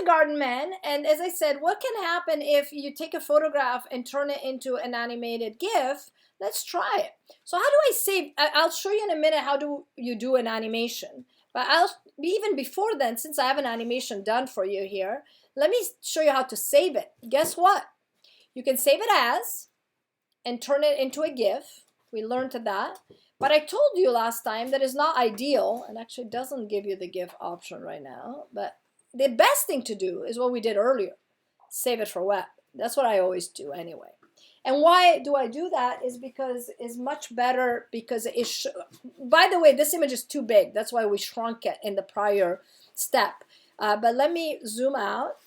Garden Man, and as I said, what can happen if you take a photograph and turn it into an animated GIF? Let's try it. So how do I save? I'll show you in a minute how do you do an animation. But even before then, since I have an animation done for you here, let me show you how to save it. Guess what? You can save it as and turn it into a GIF. We learned that. But I told you last time that is not ideal, and actually doesn't give you the GIF option right now. But the best thing to do is what we did earlier. Save it for web. That's what I always do anyway. And why do I do that is because it's much better because by the way, this image is too big. That's why we shrunk it in the prior step. But let me zoom out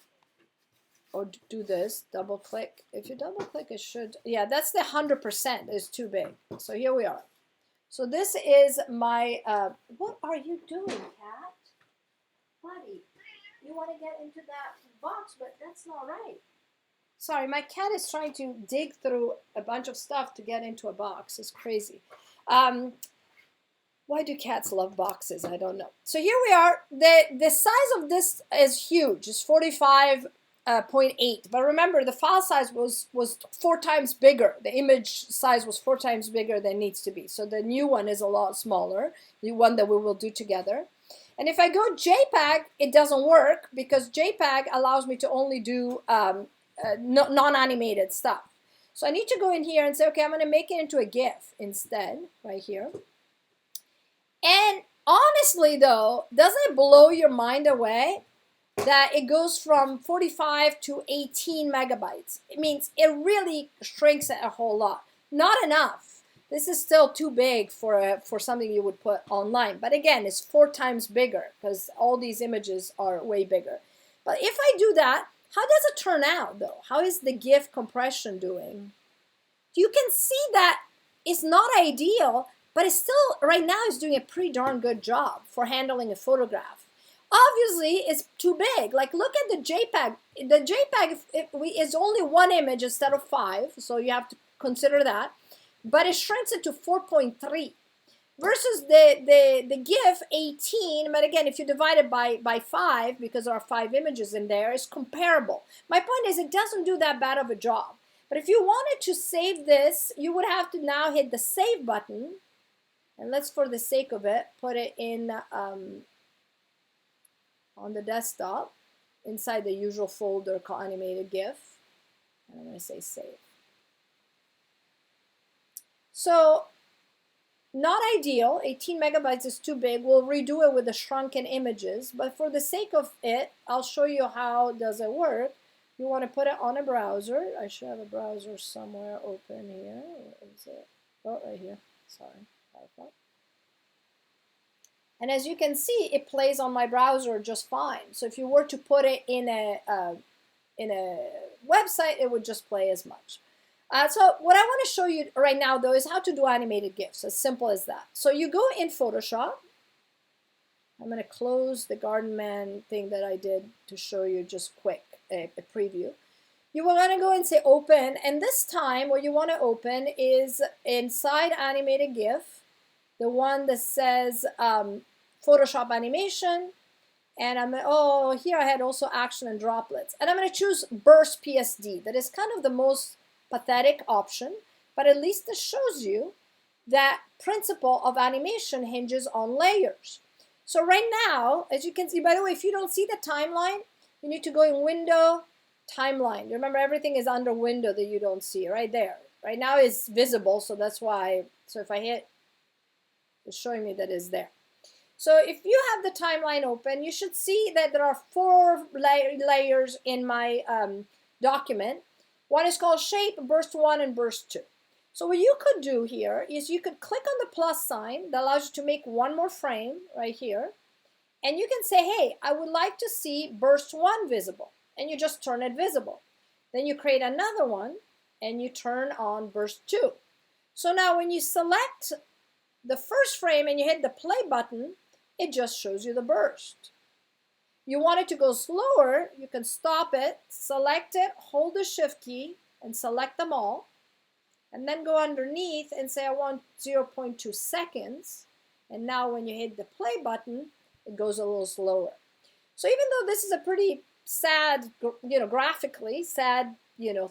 or do this, double click. If you double click, it should, yeah, that's the 100%. It's too big. So here we are. So this is my, what are you doing, cat? Buddy, you want to get into that box, but that's not right. Sorry, my cat is trying to dig through a bunch of stuff to get into a box. It's crazy. Why do cats love boxes? I don't know. So here we are. The size of this is huge. It's 45.8. But remember, the file size was 4 times bigger. The image size was 4 times bigger than it needs to be. So the new one is a lot smaller, the one that we will do together. And if I go JPEG, it doesn't work because JPEG allows me to only do non-animated stuff. So I need to go in here and say, okay, I'm going to make it into a GIF instead, right here. And honestly, though, doesn't it blow your mind away that it goes from 45 to 18 megabytes? It means it really shrinks it a whole lot. Not enough. This is still too big for something you would put online. But again, it's 4 times bigger because all these images are way bigger. But if I do that, how does it turn out, though? How is the GIF compression doing? You can see that it's not ideal, but it's still, right now, it's doing a pretty darn good job for handling a photograph. Obviously, it's too big. Like, look at the JPEG. The JPEG is only 1 image instead of 5, so you have to consider that. But it shrinks it to 4.3. Versus the GIF 18, but again, if you divide it by 5, because there are 5 images in there, it's comparable. My point is it doesn't do that bad of a job. But if you wanted to save this, you would have to now hit the save button. And let's, for the sake of it, put it in on the desktop inside the usual folder called animated GIF. And I'm going to say save. So, not ideal, 18 megabytes is too big. We'll redo it with the shrunken images, but for the sake of it, I'll show you how does it work. You want to put it on a browser. I should have a browser somewhere open here. Where is it? Oh, right here. Sorry. And as you can see, it plays on my browser just fine. So if you were to put it in a website, it would just play as much. So what I want to show you right now, though, is how to do animated GIFs, as simple as that. So you go in Photoshop. I'm going to close the Garden Man thing that I did to show you just quick, a preview. You are going to go and say open, and this time what you want to open is inside animated GIF, the one that says Photoshop animation, and here I had also action and droplets. And I'm going to choose Burst PSD. That is kind of the most pathetic option, but at least it shows you that principle of animation hinges on layers. So right now, as you can see, by the way, if you don't see the timeline, you need to go in Window, Timeline. Remember, everything is under Window that you don't see, right there. Right now it's visible, so that's why, so if I hit, it's showing me that it's there. So if you have the timeline open, you should see that there are 4 layers in my document. One is called Shape, Burst 1, and Burst 2. So what you could do here is you could click on the plus sign that allows you to make one more frame right here. And you can say, hey, I would like to see Burst 1 visible. And you just turn it visible. Then you create another one, and you turn on Burst 2. So now when you select the first frame and you hit the play button, it just shows you the burst. You want it to go slower, you can stop it, select it, hold the shift key, and select them all. And then go underneath and say I want 0.2 seconds. And now when you hit the play button, it goes a little slower. So even though this is a pretty sad, graphically sad,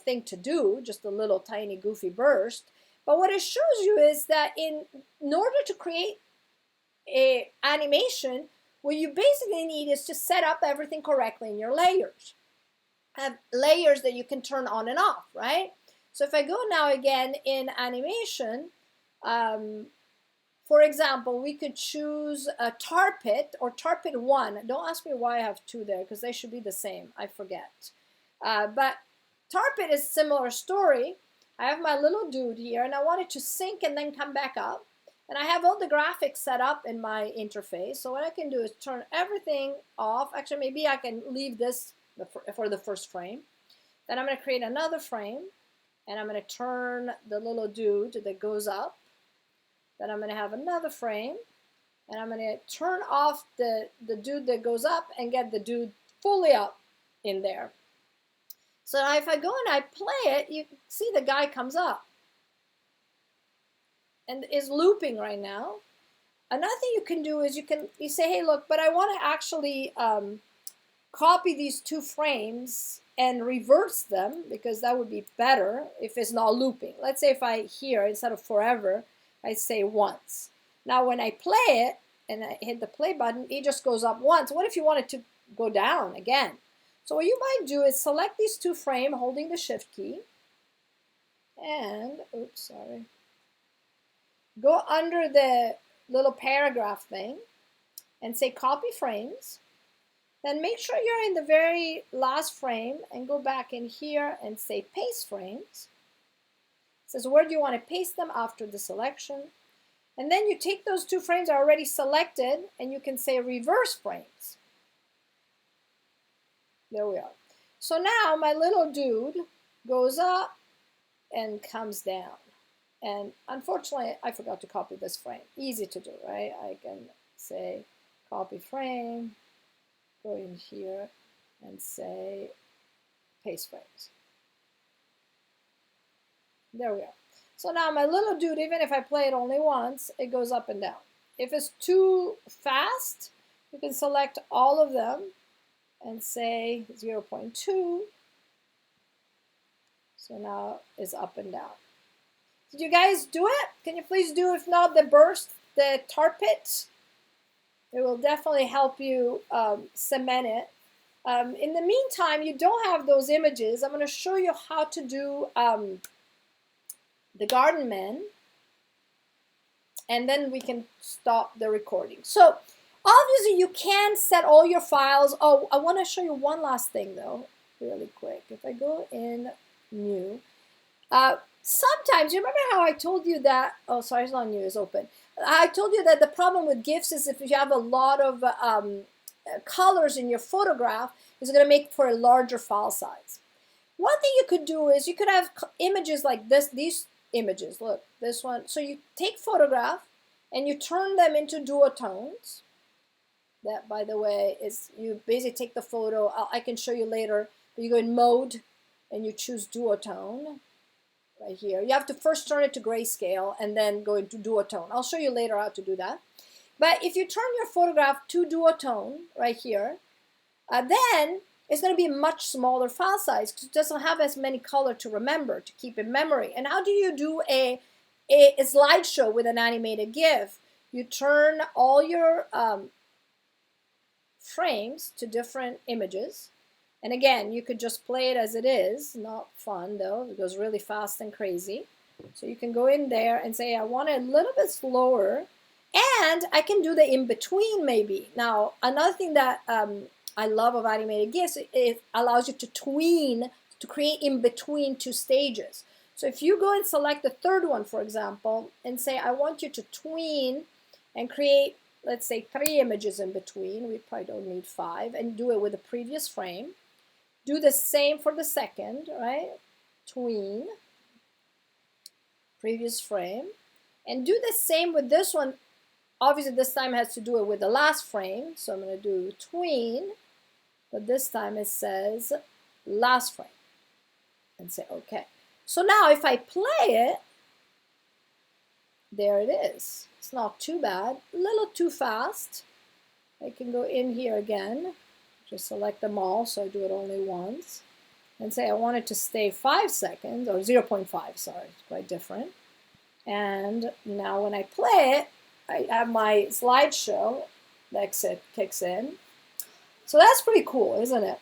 thing to do, just a little tiny goofy burst. But what it shows you is that in order to create a animation, what you basically need is to set up everything correctly in your layers. Have layers that you can turn on and off, right? So if I go now again in animation, for example, we could choose a tar pit or tar pit 1. Don't ask me why I have 2 there, because they should be the same. I forget. But tar pit is a similar story. I have my little dude here, and I want it to sink and then come back up. And I have all the graphics set up in my interface. So what I can do is turn everything off. Actually, maybe I can leave this for the first frame. Then I'm going to create another frame. And I'm going to turn the little dude that goes up. Then I'm going to have another frame. And I'm going to turn off the dude that goes up and get the dude fully up in there. So now if I go and I play it, you can see the guy comes up and is looping right now. Another thing you can do is you say, hey, look, but I want to actually copy these 2 frames and reverse them, because that would be better if it's not looping. Let's say if I here, instead of forever, I say once. Now when I play it and I hit the play button, it just goes up once. What if you want it to go down again? So what you might do is select these 2 frames holding the shift key and, oops, sorry, go under the little paragraph thing and say copy frames. Then make sure you're in the very last frame and go back in here and say paste frames. It says where do you want to paste them after the selection. And then you take those 2 frames that are already selected and you can say reverse frames. There we are. So now my little dude goes up and comes down. And unfortunately, I forgot to copy this frame. Easy to do, right? I can say copy frame, go in here and say paste frames. There we are. So now my little dude, even if I play it only once, it goes up and down. If it's too fast, you can select all of them and say 0.2. So now it's up and down. Did you guys do it? Can you please do, if not the burst, the tar pit? It will definitely help you cement it. In the meantime, you don't have those images. I'm going to show you how to do the garden man. And then we can stop the recording. So obviously you can set all your files. Oh, I want to show you one last thing though, really quick. If I go in new, sometimes, you remember how I told you that, oh, sorry, it's not new, it's open. I told you that the problem with GIFs is if you have a lot of colors in your photograph, it's going to make for a larger file size. One thing you could do is you could have images like this, these images, look, this one. So you take photograph and you turn them into duotones. That, by the way, is you basically take the photo, I can show you later, but you go in mode and you choose duotone. Right here. You have to first turn it to grayscale and then go into duotone. I'll show you later how to do that. But if you turn your photograph to duotone right here, then it's going to be a much smaller file size because it doesn't have as many color to remember, to keep in memory. And how do you do a slideshow with an animated GIF? You turn all your frames to different images. And again, you could just play it as it is. Not fun though, it goes really fast and crazy. So you can go in there and say, I want it a little bit slower. And I can do the in-between maybe. Now, another thing that I love of animated GIFs, it allows you to tween, to create in between 2 stages. So if you go and select the third one, for example, and say, I want you to tween and create, let's say, 3 images in between. We probably don't need 5, and do it with the previous frame. Do the same for the second, right? Tween, previous frame. And do the same with this one. Obviously, this time has to do it with the last frame. So I'm going to do tween, but this time it says last frame. And say, okay. So now if I play it, there it is. It's not too bad. A little too fast. I can go in here again, Just select them all, so I do it only once. And say I want it to stay 5 seconds, or 0.5, sorry, it's quite different. And now when I play it, I have my slideshow that kicks in. So that's pretty cool, isn't it?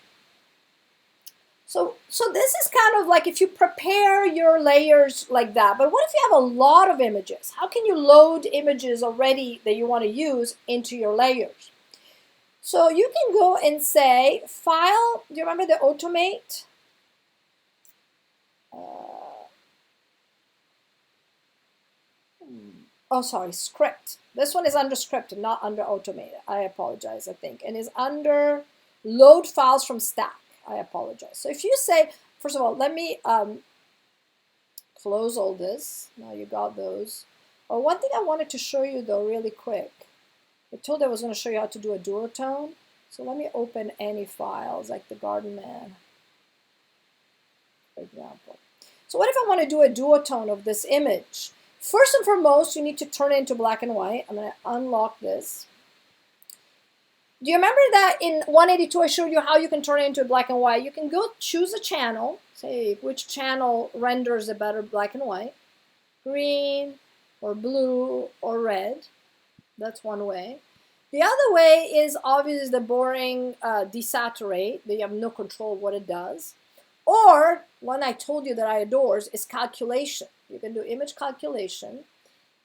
So this is kind of like if you prepare your layers like that. But what if you have a lot of images? How can you load images already that you want to use into your layers? So you can go and say, File, do you remember the Automate? Oh, sorry, Script. This one is under Script and not under Automate. I apologize, I think. And is under Load Files from Stack. I apologize. So if you say, first of all, let me close all this. Now you got those. Oh, one thing I wanted to show you, though, really quick. I told you I was going to show you how to do a duotone. So let me open any files, like the Garden Man, for example. So what if I want to do a duotone of this image? First and foremost, you need to turn it into black and white. I'm going to unlock this. Do you remember that in 182 I showed you how you can turn it into black and white? You can go choose a channel, say which channel renders a better black and white, green or blue or red. That's one way. The other way is obviously the boring desaturate, that you have no control what it does. Or one I told you that I adore is calculation. You can do image calculation.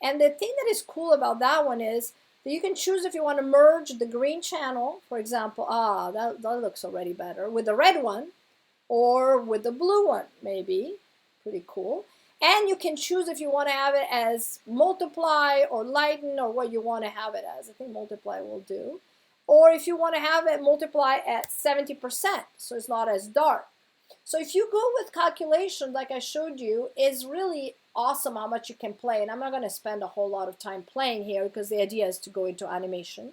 And the thing that is cool about that one is that you can choose if you want to merge the green channel, for example, that looks already better, with the red one, or with the blue one, maybe. Pretty cool. And you can choose if you want to have it as multiply or lighten or what you want to have it as. I think multiply will do. Or if you want to have it multiply at 70%, so it's not as dark. So if you go with calculation, like I showed you, is really awesome how much you can play. And I'm not going to spend a whole lot of time playing here because the idea is to go into animation.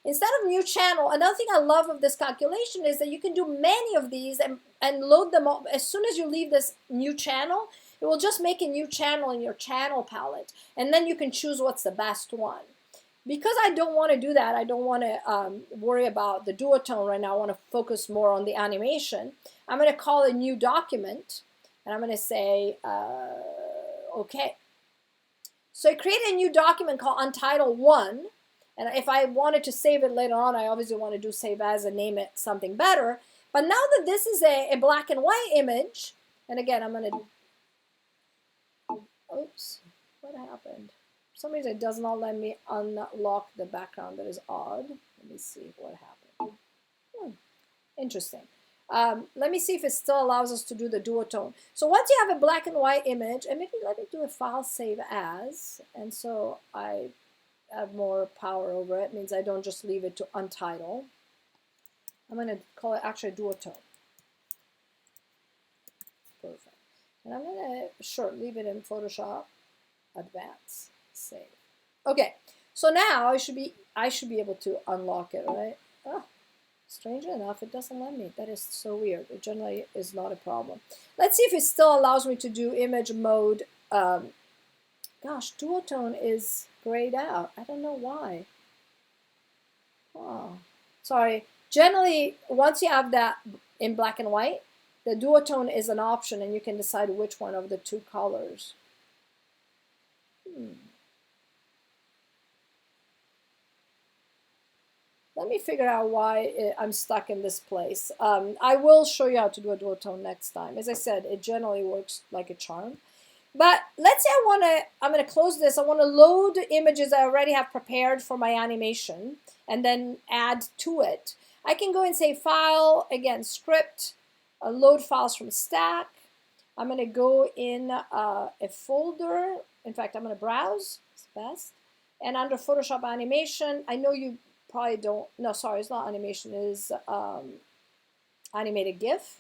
Instead of new channel, another thing I love of this calculation is that you can do many of these and load them up. As soon as you leave this new channel, it will just make a new channel in your channel palette. And then you can choose what's the best one. Because I don't want to do that, I don't want to worry about the duotone right now. I want to focus more on the animation. I'm going to call a new document, and I'm going to say, OK. So I created a new document called Untitled1. And if I wanted to save it later on, I obviously want to do save as and name it something better. But now that this is a black and white image, and again, I'm going to, oops, what happened? For some reason, it does not let me unlock the background. That is odd. Let me see what happened. Interesting. Let me see if it still allows us to do the duotone. So once you have a black and white image, and maybe let me do a file save as, and so I have more power over it. It means I don't just leave it to untitled. I'm going to call it actually duotone. Perfect. And I'm going to, leave it in Photoshop Advanced. Save. Okay, so now I should be able to unlock it, right? Oh, strangely enough, it doesn't let me. That is so weird. It generally is not a problem. Let's see if it still allows me to do image mode. Gosh, duotone is grayed out. I don't know why. Oh, sorry. Generally, once you have that in black and white, the duotone is an option, and you can decide which one of the two colors. Let me figure out why I'm stuck in this place. I will show you how to do a duotone next time. As I said, it generally works like a charm. But let's say I'm going to close this. I want to load images I already have prepared for my animation and then add to it. I can go and say File, again, Script, load files from Stack. I'm going to go in a folder. In fact, I'm going to browse. It's best. And under Photoshop Animation, I know you probably don't, no, sorry, it's not animation, it is animated GIF.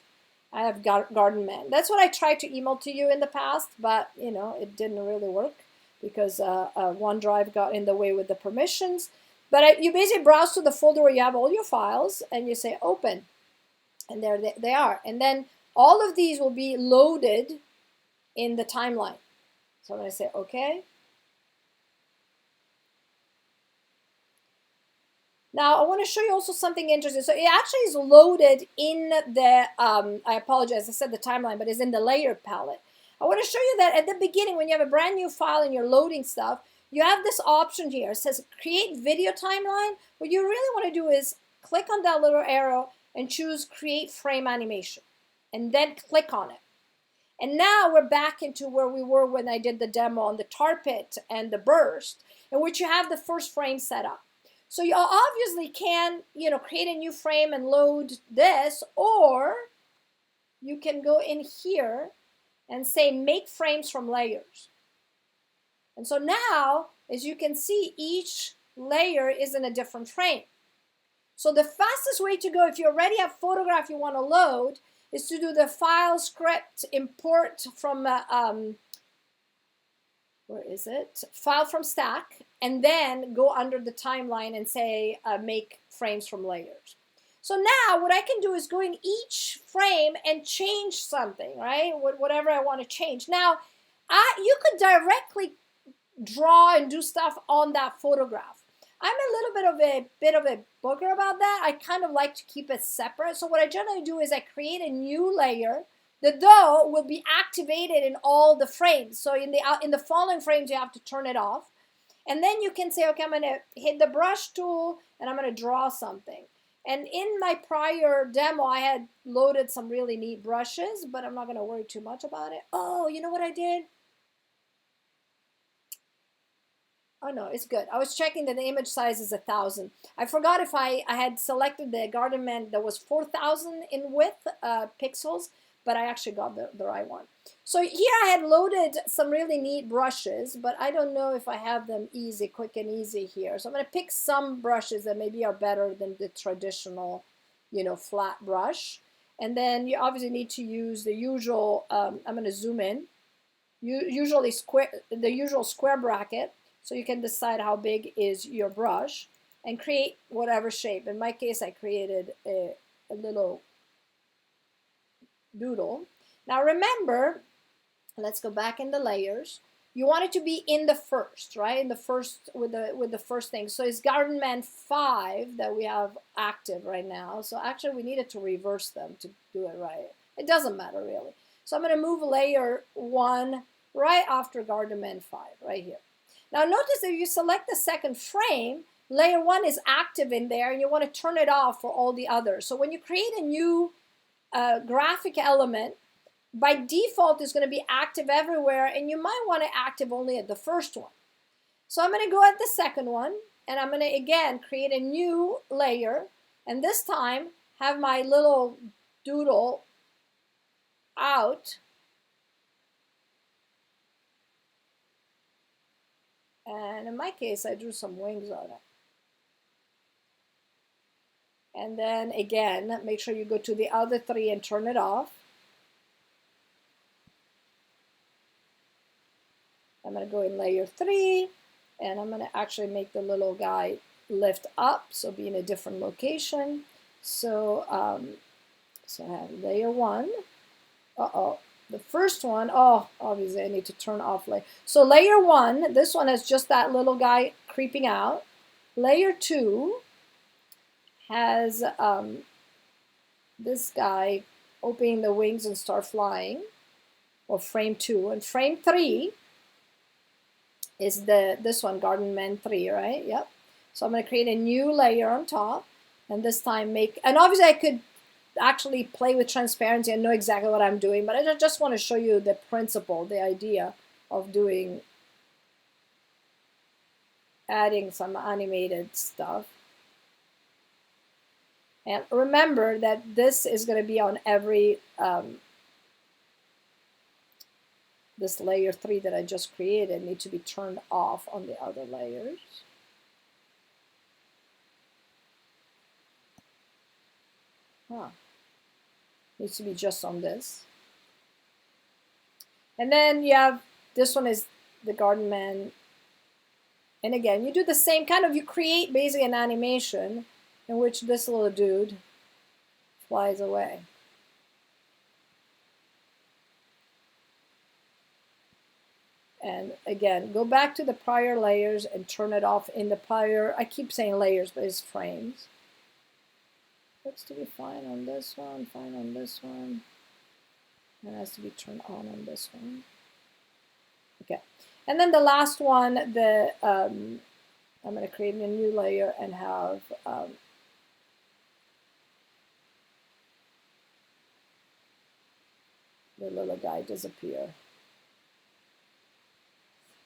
I have Garden Man. That's what I tried to email to you in the past, but you know, it didn't really work because OneDrive got in the way with the permissions. But you basically browse to the folder where you have all your files and you say open, and there they are. And then all of these will be loaded in the timeline. So I'm going to say, okay. Now, I want to show you also something interesting. So it actually is loaded in the, I apologize, I said the timeline, but it's in the layer palette. I want to show you that at the beginning, when you have a brand new file and you're loading stuff, you have this option here. It says create video timeline. What you really want to do is click on that little arrow and choose create frame animation, and then click on it. And now we're back into where we were when I did the demo on the tar pit and the burst, in which you have the first frame set up. So you obviously can, create a new frame and load this, or you can go in here and say make frames from layers. And so now, as you can see, each layer is in a different frame. So the fastest way to go, if you already have photograph you want to load, is to do the file script import from where is it? File from stack, and then go under the timeline and say make frames from layers. So now what I can do is go in each frame and change something, right? Whatever I want to change. Now, you could directly draw and do stuff on that photograph. I'm a little bit of a booger about that. I kind of like to keep it separate. So what I generally do is I create a new layer. The dough will be activated in all the frames. So in the following frames, you have to turn it off. And then you can say, okay, I'm going to hit the brush tool and I'm going to draw something. And in my prior demo, I had loaded some really neat brushes, but I'm not going to worry too much about it. Oh, you know what I did? Oh no, it's good. I was checking that the image size is 1,000. I forgot if I had selected the Garden Man that was 4,000 in width pixels, but I actually got the right one. So here I had loaded some really neat brushes, but I don't know if I have them quick and easy here. So I'm going to pick some brushes that maybe are better than the traditional, flat brush. And then you obviously need to use the usual, I'm going to zoom in, the usual square bracket. So you can decide how big is your brush and create whatever shape. In my case, I created a little doodle. Now remember, let's go back in the layers. You want it to be in the first, right? In the first, with the first thing. So it's Garden Man 5 that we have active right now. So actually we needed to reverse them to do it right. It doesn't matter really. So I'm going to move layer 1 right after Garden Man 5, right here. Now notice if you select the second frame, layer 1 is active in there and you want to turn it off for all the others. So when you create a new graphic element, by default it's going to be active everywhere and you might want to active only at the first one. So I'm going to go at the second one and I'm going to again create a new layer and this time have my little doodle out. And in my case, I drew some wings on it. And then again, make sure you go to the other 3 and turn it off. I'm going to go in layer 3, and I'm going to actually make the little guy lift up, so be in a different location. So, so I have layer 1. The first one, obviously I need to turn off layer. So layer 1, this one has just that little guy creeping out. Layer 2 has this guy opening the wings and start flying, or frame 2. And frame 3 is this one, Garden Man 3, right? Yep. So I'm going to create a new layer on top, and this time and obviously I could actually play with transparency and know exactly what I'm doing, but I just want to show you the principle, the idea of adding some animated stuff. And remember that this is going to be on every, this layer 3 that I just created need to be turned off on the other layers. Needs to be just on this. And then you have, this one is the Garden Man. And again, you do the same kind of, you create basically an animation in which this little dude flies away. And again, go back to the prior layers and turn it off in the prior, I keep saying layers, but it's frames. Looks to be fine on this one, fine on this one. It has to be turned on this one. Okay. And then the last one, I'm going to create a new layer and have the little guy disappear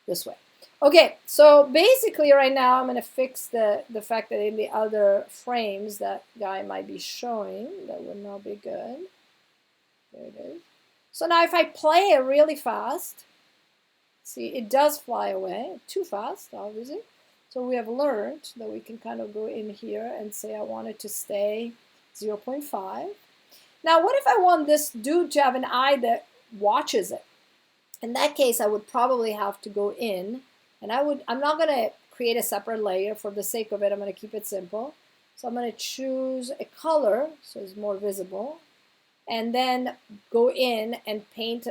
this way. Okay, so basically right now I'm going to fix the fact that in the other frames that guy might be showing. That would not be good. There it is. So now if I play it really fast, see, it does fly away. Too fast, obviously. So we have learned that we can kind of go in here and say I want it to stay 0.5. Now, what if I want this dude to have an eye that watches it? In that case, I would probably have to go in, and I'm not going to create a separate layer. For the sake of it, I'm going to keep it simple. So I'm going to choose a color so it's more visible, and then go in and paint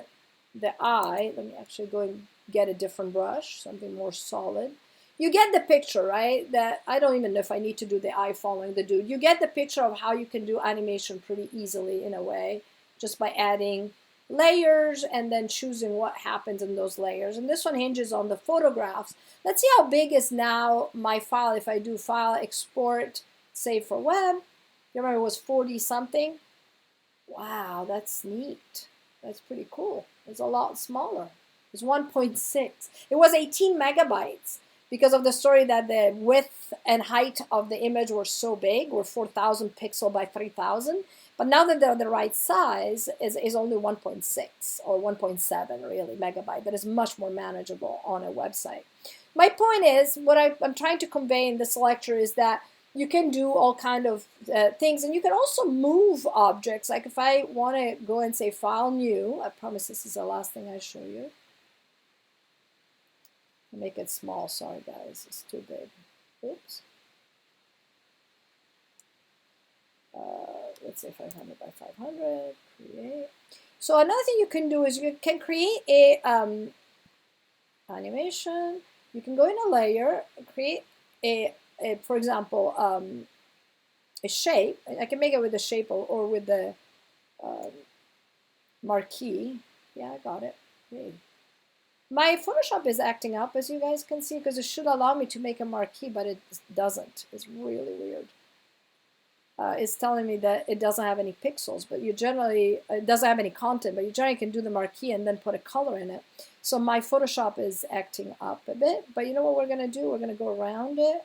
the eye. Let me actually go and get a different brush, something more solid. You get the picture, right? That I don't even know if I need to do the eye following the dude. You get the picture of how you can do animation pretty easily in a way, just by adding layers and then choosing what happens in those layers. And this one hinges on the photographs. Let's see how big is now my file. If I do file, export, save for web, you remember it was 40 something. Wow, that's neat. That's pretty cool. It's a lot smaller. It's 1.6. It was 18 megabytes because of the story that the width and height of the image were so big, were 4,000 pixel by 3,000. But now that they're the right size, is only 1.6 or 1.7 really megabyte. That is much more manageable on a website. My point is, what I'm trying to convey in this lecture is that you can do all kind of things, and you can also move objects. Like if I want to go and say File New, I promise this is the last thing I show you. I'll make it small. Sorry guys, it's too big. Oops. Let's say 500 by 500, create. So another thing you can do is you can create a animation. You can go in a layer, create for example, a shape. I can make it with the shape or with the marquee. Yeah, I got it. Yay. My Photoshop is acting up, as you guys can see, because it should allow me to make a marquee, but it doesn't. It's really weird. It's telling me that it doesn't have any pixels, but you generally, it doesn't have any content, but you generally can do the marquee and then put a color in it. So my Photoshop is acting up a bit, but you know what we're going to do? We're going to go around it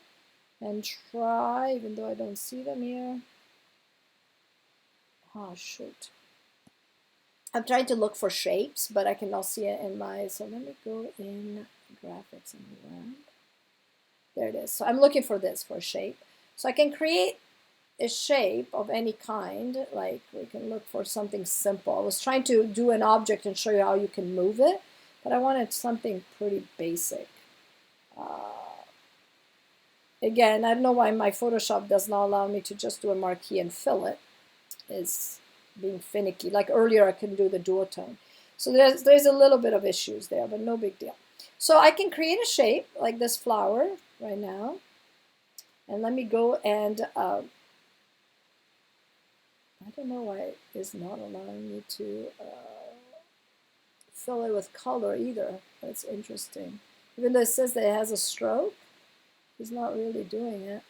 and try, even though I don't see them here. Oh, shoot. I'm trying to look for shapes, but I cannot see it in my, so let me go in graphics and around. There it is. So I'm looking for this, for a shape. So I can create a shape of any kind, like we can look for something simple. I was trying to do an object and show you how you can move it, but I wanted something pretty basic. Again, I don't know why my Photoshop does not allow me to just do a marquee and fill it. It's being finicky. Like earlier I couldn't do the duotone. So there's a little bit of issues there, but no big deal. So I can create a shape like this flower right now. And let me go and I don't know why it is not allowing me to fill it with color either. That's interesting. Even though it says that it has a stroke, it's not really doing it.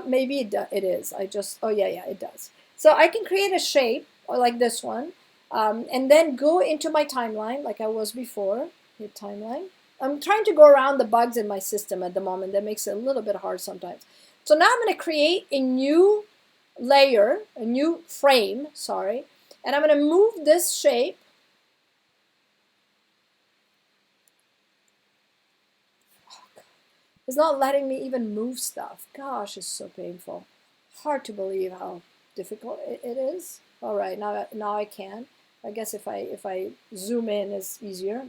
Maybe it is. Oh yeah, it does. So I can create a shape or like this one, and then go into my timeline like I was before. Hit timeline. I'm trying to go around the bugs in my system at the moment. That makes it a little bit hard sometimes. So now I'm going to create a new layer, a new frame, sorry, and I'm going to move this shape It's not letting me even move stuff. Gosh, it's so painful. Hard to believe how difficult it is. All right, now I can. I guess if I zoom in, it's easier.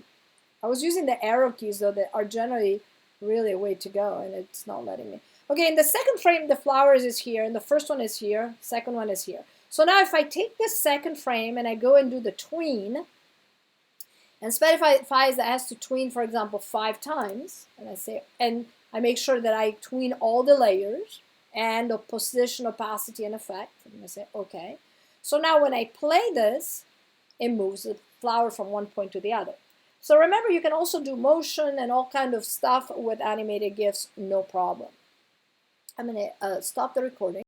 I was using the arrow keys though that are generally really a way to go, and it's not letting me. Okay, in the second frame, the flowers is here, and the first one is here. Second one is here. So now if I take this second frame and I go and do the tween, and specifies that it has to tween, for example, 5 times, and I make sure that I tween all the layers and the position, opacity, and effect. I'm going to say okay. So now when I play this, it moves the flower from one point to the other. So remember, you can also do motion and all kind of stuff with animated GIFs, no problem. I'm going to stop the recording.